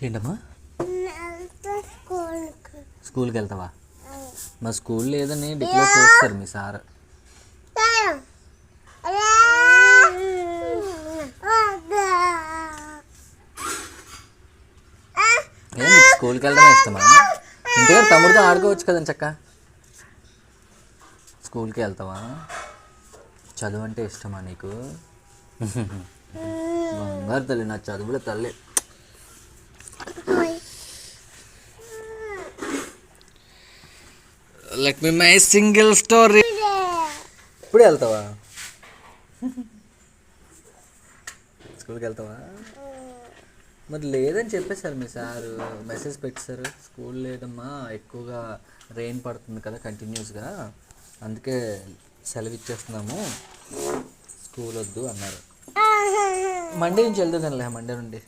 ఏంటమ్మా? స్కూల్కి వెళ్తావా? మా స్కూల్ లేదని డిక్లేర్ చేస్తారు మీ సార్. ఏ నీకు స్కూల్కి వెళ్ళడం ఇష్టమా? ఇంటిగా తమ్ముడితో ఆడుకోవచ్చు కదండి చక్క. స్కూల్కి వెళ్తావా? చదువు అంటే ఇష్టమా నీకు? బంగారు తల్లి, నా చదువుల తల్లి. Let me my single story. ఇప్పుడు వెళ్తావా? స్కూల్కి వెళ్తావా? మరి లేదని చెప్పేశారు మీ సారు, మెసేజ్ పెట్టేశారు. స్కూల్ లేదమ్మా, ఎక్కువగా రెయిన్ పడుతుంది కదా కంటిన్యూస్గా, అందుకే సెలవు ఇచ్చేస్తున్నాము, స్కూల్ వద్దు అన్నారు. మండే నుంచి వెళ్తుందిలే, మండే నుండి.